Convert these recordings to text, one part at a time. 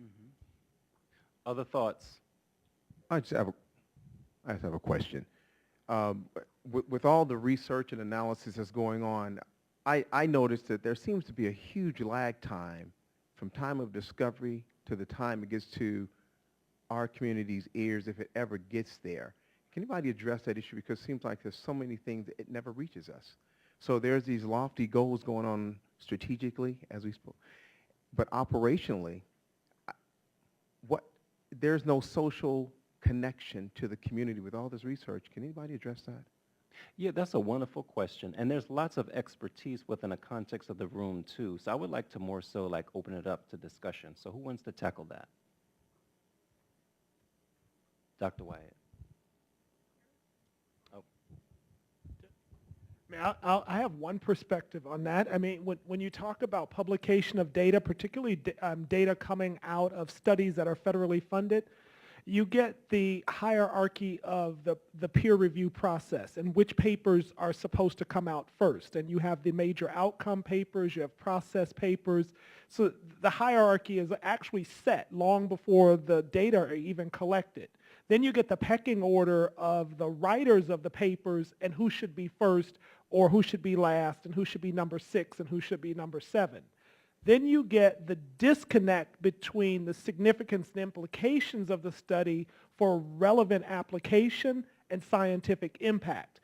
Mhm. Other thoughts? I just have a, I just have a question. With all the research and analysis that's going on, I noticed that there seems to be a huge lag time from time of discovery to the time it gets to our community's ears, if it ever gets there. Can anybody address that issue? Because it seems like there's so many things that it never reaches us. So there's these lofty goals going on strategically, as we spoke, but operationally, what, there's no social connection to the community with all this research. Can anybody address that? Yeah, that's a wonderful question. And there's lots of expertise within the context of the room, too. So I would like to more so like open it up to discussion. So who wants to tackle that? Dr. Wyatt. Oh, I mean, I have one perspective on that. I mean, when you talk about publication of data, particularly data coming out of studies that are federally funded, you get the hierarchy of the peer review process and which papers are supposed to come out first. And you have the major outcome papers, you have process papers. So the hierarchy is actually set long before the data are even collected. Then you get the pecking order of the writers of the papers and who should be first or who should be last and who should be number 6 and who should be number 7. Then you get the disconnect between the significance and implications of the study for relevant application and scientific impact.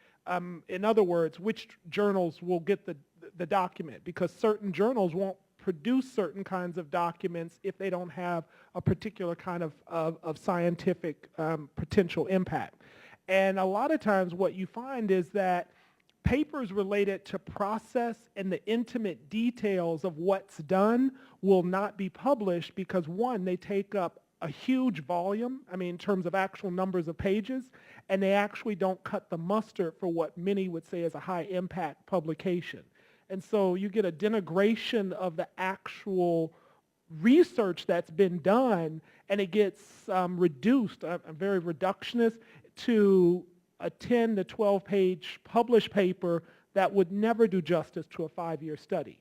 In other words, which journals will get the document, because certain journals won't produce certain kinds of documents if they don't have a particular kind of scientific potential impact. And a lot of times what you find is that papers related to process and the intimate details of what's done will not be published because, one, they take up a huge volume, I mean, in terms of actual numbers of pages, and they actually don't cut the mustard for what many would say is a high-impact publication. And so you get a denigration of the actual research that's been done, and it gets reduced, very reductionist, to a 10 to 12 page published paper that would never do justice to a 5-year study.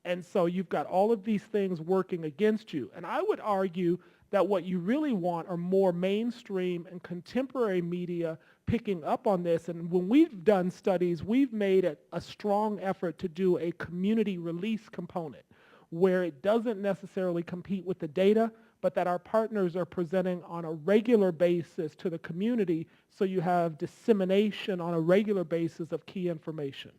And so you've got all of these things working against you. And I would argue that what you really want are more mainstream and contemporary media picking up on this. And when we've done studies, we've made it a strong effort to do a community release component where it doesn't necessarily compete with the data, but that our partners are presenting on a regular basis to the community, so you have dissemination on a regular basis of key information.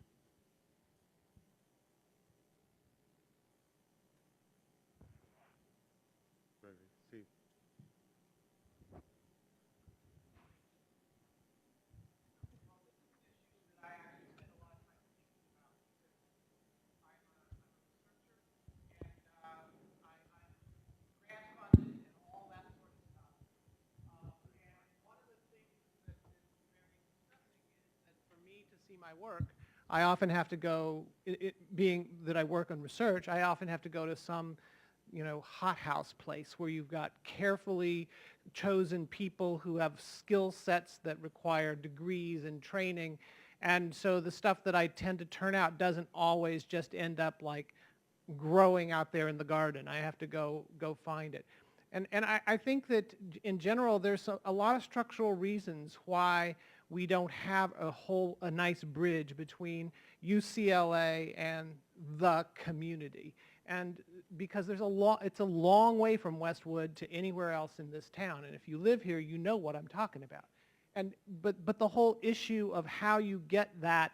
My work, I often have to go, being that I work on research, I often have to go to some, hothouse place where you've got carefully chosen people who have skill sets that require degrees and training. And so the stuff that I tend to turn out doesn't always just end up like growing out there in the garden. I have to go find it. And I think that in general, there's a lot of structural reasons why we don't have a nice bridge between UCLA and the community. And because it's a long way from Westwood to anywhere else in this town. And if you live here, you know what I'm talking about. But the whole issue of how you get that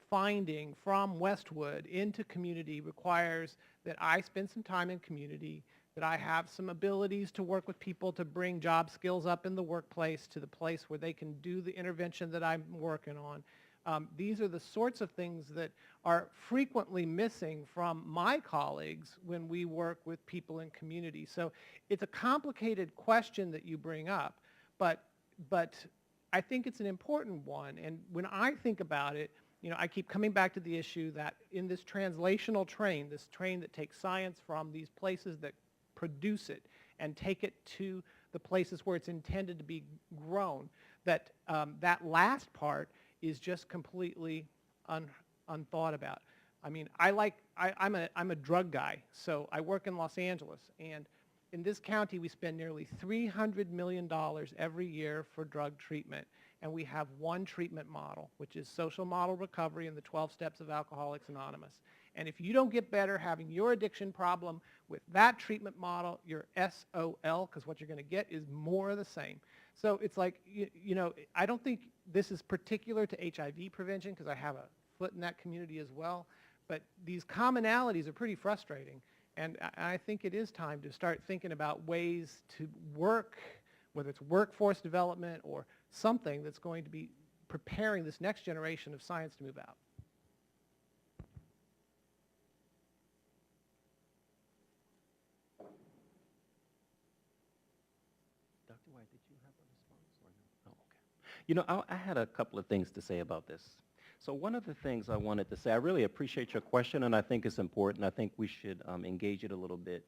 finding from Westwood into community requires that I spend some time in community, that I have some abilities to work with people to bring job skills up in the workplace to the place where they can do the intervention that I'm working on. These are the sorts of things that are frequently missing from my colleagues when we work with people in community. So it's a complicated question that you bring up, but I think it's an important one. And when I think about it, I keep coming back to the issue that in this translational train, this train that takes science from these places that produce it and take it to the places where it's intended to be grown, that that last part is just completely unthought about. I mean, I'm a drug guy, so I work in Los Angeles, and in this county, we spend nearly $300 million every year for drug treatment, and we have one treatment model, which is social model recovery and the 12 steps of Alcoholics Anonymous. And if you don't get better having your addiction problem with that treatment model, you're SOL, because what you're going to get is more of the same. So it's like, you know, I don't think this is particular to HIV prevention, because I have a foot in that community as well. But these commonalities are pretty frustrating. And I think it is time to start thinking about ways to work, whether it's workforce development or something that's going to be preparing this next generation of science to move out. Dr. White, did you have a response or no? Oh, okay. You know, I had a couple of things to say about this. So one of the things I wanted to say, I really appreciate your question, and I think it's important. I think we should engage it a little bit.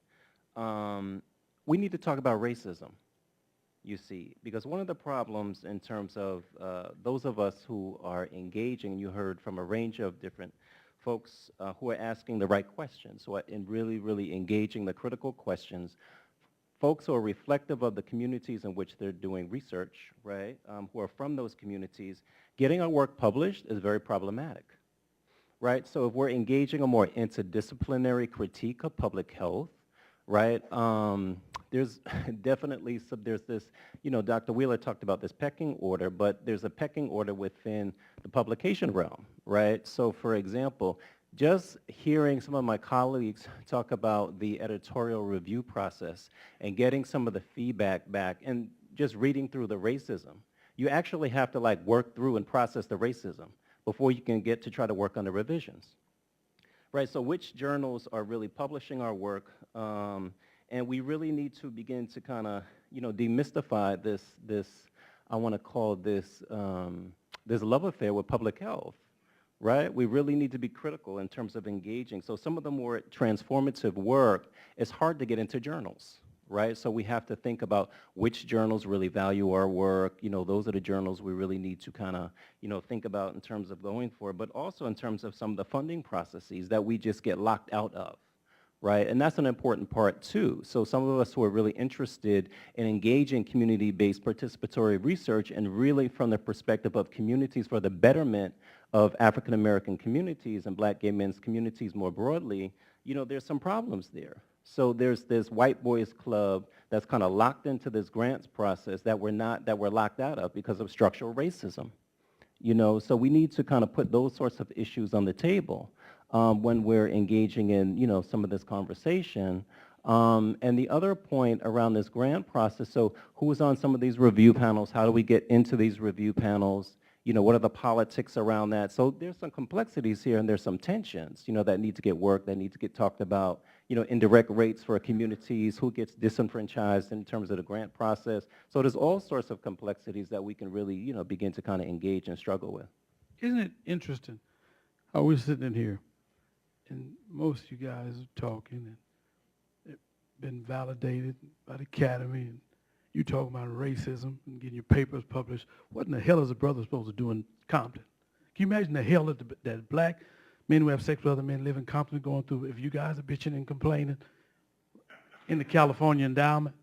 We need to talk about racism, you see, because one of the problems in terms of those of us who are engaging, you heard from a range of different folks who are asking the right questions, who are really engaging the critical questions. Folks who are reflective of the communities in which they're doing research, right, who are from those communities, getting our work published is very problematic, right? So if we're engaging a more interdisciplinary critique of public health, right, there's definitely there's this, you know, Dr. Wheeler talked about this pecking order, but there's a pecking order within the publication realm, right? So for example, just hearing some of my colleagues talk about the editorial review process and getting some of the feedback back and just reading through the racism, you actually have to like work through and process the racism before you can get to try to work on the revisions. Right, so which journals are really publishing our work, and we really need to begin to kind of, you know, demystify this I want to call this, this love affair with public health. Right? We really need to be critical in terms of engaging. So some of the more transformative work, it's hard to get into journals, right? So we have to think about which journals really value our work. You know, those are the journals we really need to kind of, you know, think about in terms of going for, but also in terms of some of the funding processes that we just get locked out of. Right, and that's an important part too. So some of us who are really interested in engaging community-based participatory research and really from the perspective of communities for the betterment of African American communities and Black gay men's communities more broadly, you know, there's some problems there. So there's this white boys club that's kind of locked into this grants process that we're locked out of because of structural racism. You know, so we need to kind of put those sorts of issues on the table when we're engaging in, you know, some of this conversation. And the other point around this grant process, so who's on some of these review panels? How do we get into these review panels? You know, what are the politics around that? So there's some complexities here and there's some tensions, you know, that need to get worked, that need to get talked about. You know, indirect rates for communities, who gets disenfranchised in terms of the grant process. So there's all sorts of complexities that we can really, you know, begin to kind of engage and struggle with. Isn't it interesting how we're sitting in here and most of you guys are talking and it's been validated by the academy and you talking about racism and getting your papers published. What in the hell is a brother supposed to do in Compton? Can you imagine the hell that Black men who have sex with other men live in Compton going through if you guys are bitching and complaining in the California endowment?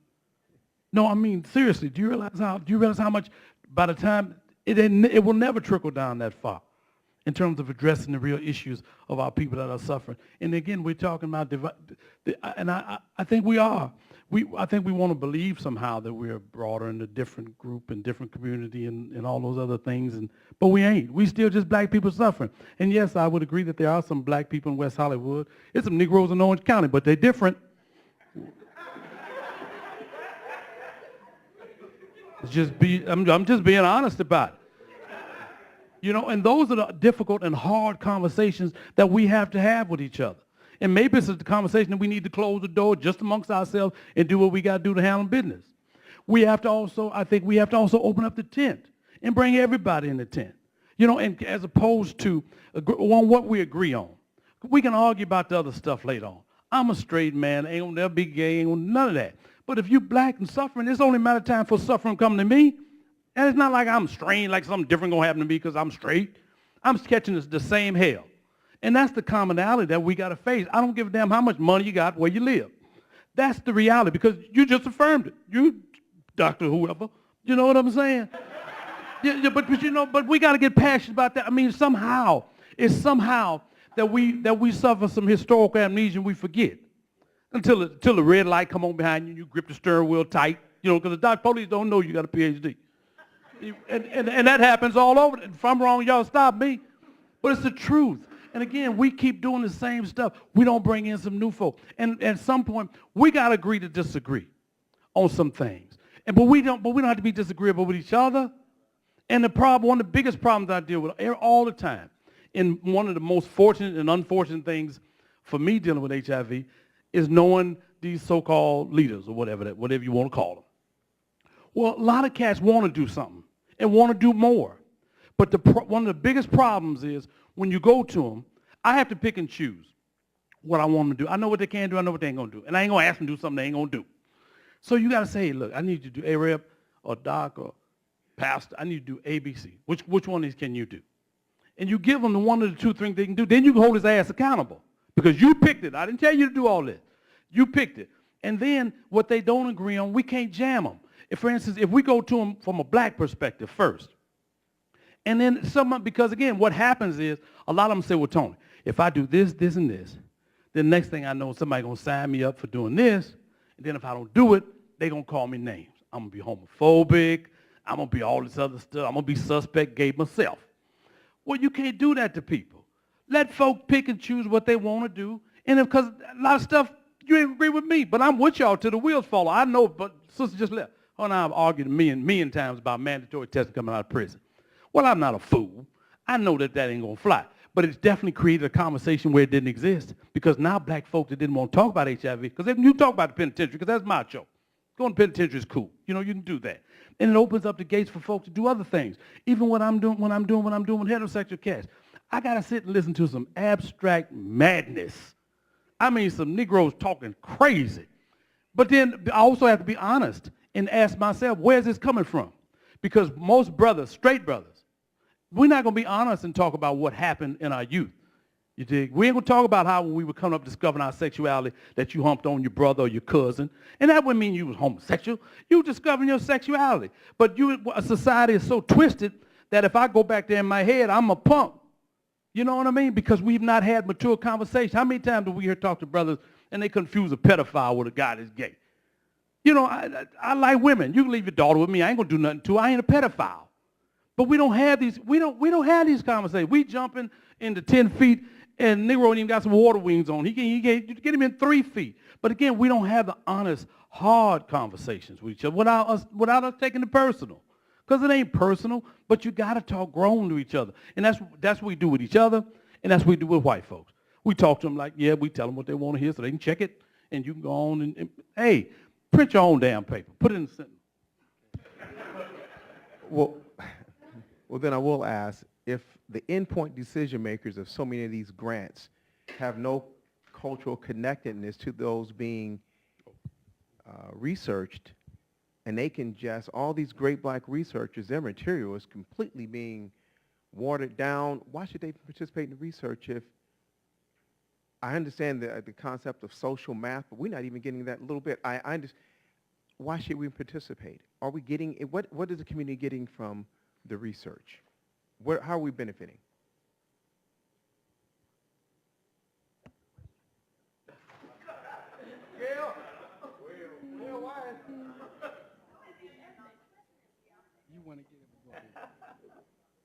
No, I mean, seriously, do you realize how much by the time, it will never trickle down that far in terms of addressing the real issues of our people that are suffering. And again, we're talking about, and I think we are. I think we want to believe somehow that we're broader in a different group and different community and all those other things, but we ain't. We still just Black people suffering. And yes, I would agree that there are some Black people in West Hollywood. There's some Negroes in Orange County, but they're different. I'm just being honest about it. You know, and those are the difficult and hard conversations that we have to have with each other. And maybe it's a conversation that we need to close the door just amongst ourselves and do what we got to do to handle business. We have to also, I think we have to also open up the tent and bring everybody in the tent. You know, and as opposed to on what we agree on. We can argue about the other stuff later on. I'm a straight man, ain't gonna never be gay, ain't gonna none of that. But if you're Black and suffering, it's only a matter of time for suffering coming to me. And it's not like I'm strange, like something different gonna happen to me because I'm straight. I'm catching the same hell. And that's the commonality that we gotta face. I don't give a damn how much money you got, where you live. That's the reality, because you just affirmed it. You, Dr. Whoever, you know what I'm saying? Yeah, but you know, but we got to get passionate about that. I mean, it's somehow that we suffer some historical amnesia and we forget until the red light come on behind you and you grip the steering wheel tight, you know, because the police don't know you got a Ph.D. And that happens all over. If I'm wrong, y'all stop me. But it's the truth. And again, we keep doing the same stuff. We don't bring in some new folk. And at some point, we got to agree to disagree on some things. But we don't have to be disagreeable with each other. And one of the biggest problems I deal with all the time, and one of the most fortunate and unfortunate things for me dealing with HIV is knowing these so-called leaders or whatever you want to call them. Well, a lot of cats want to do something and want to do more. But one of the biggest problems is when you go to them, I have to pick and choose what I want them to do. I know what they can do. I know what they ain't going to do. And I ain't going to ask them to do something they ain't going to do. So you got to say, hey, look, I need you to do A-Rep or Doc or Pastor. I need to do ABC. Which one of these can you do? And you give them the one of the two things they can do. Then you can hold his ass accountable because you picked it. I didn't tell you to do all this. You picked it. And then what they don't agree on, we can't jam them. For instance, if we go to them from a black perspective first, and then because again, what happens is a lot of them say, well, Tony, if I do this, this, and this, then next thing I know, somebody's going to sign me up for doing this, and then if I don't do it, they're going to call me names. I'm going to be homophobic. I'm going to be all this other stuff. I'm going to be suspect gay myself. Well, you can't do that to people. Let folk pick and choose what they want to do, and because a lot of stuff, you ain't agree with me, but I'm with y'all till the wheels fall off. I know, but sister just left. Her and I have argued a million times about mandatory testing coming out of prison. Well, I'm not a fool. I know that ain't going to fly. But it's definitely created a conversation where it didn't exist because now black folks that didn't want to talk about HIV, because you talk about the penitentiary, because that's macho. Going to penitentiary is cool. You know, you can do that. And it opens up the gates for folks to do other things. Even when I'm doing with heterosexual cats. I got to sit and listen to some abstract madness. I mean, some Negroes talking crazy. But then I also have to be honest and ask myself, where's this coming from? Because most brothers, straight brothers, we're not going to be honest and talk about what happened in our youth. You dig? We ain't going to talk about how when we were coming up discovering our sexuality that you humped on your brother or your cousin. And that wouldn't mean you was homosexual. You were discovering your sexuality. But society is so twisted that if I go back there in my head, I'm a punk. You know what I mean? Because we've not had mature conversation. How many times do we hear talk to brothers and they confuse a pedophile with a guy that's gay? You know, I like women. You can leave your daughter with me. I ain't going to do nothing to her. I ain't a pedophile. But we don't have these have these conversations. We jumping into 10 feet and Negro ain't even got some water wings on. You get him in 3 feet. But again, we don't have the honest, hard conversations with each other without us taking it personal. Because it ain't personal, but you got to talk grown to each other. And that's what we do with each other, and that's what we do with white folks. We talk to them like, yeah, we tell them what they want to hear so they can check it, and you can go on and hey, print your own damn paper. Put it in the sentence. Well, then I will ask, if the endpoint decision makers of so many of these grants have no cultural connectedness to those being researched, and they can just, all these great black researchers, their material is completely being watered down, why should they participate in the research if, I understand the concept of social math, but we're not even getting that little bit. I understand. Why should we participate? Are we getting, what is the community getting from the research? How are we benefiting? You want to get it?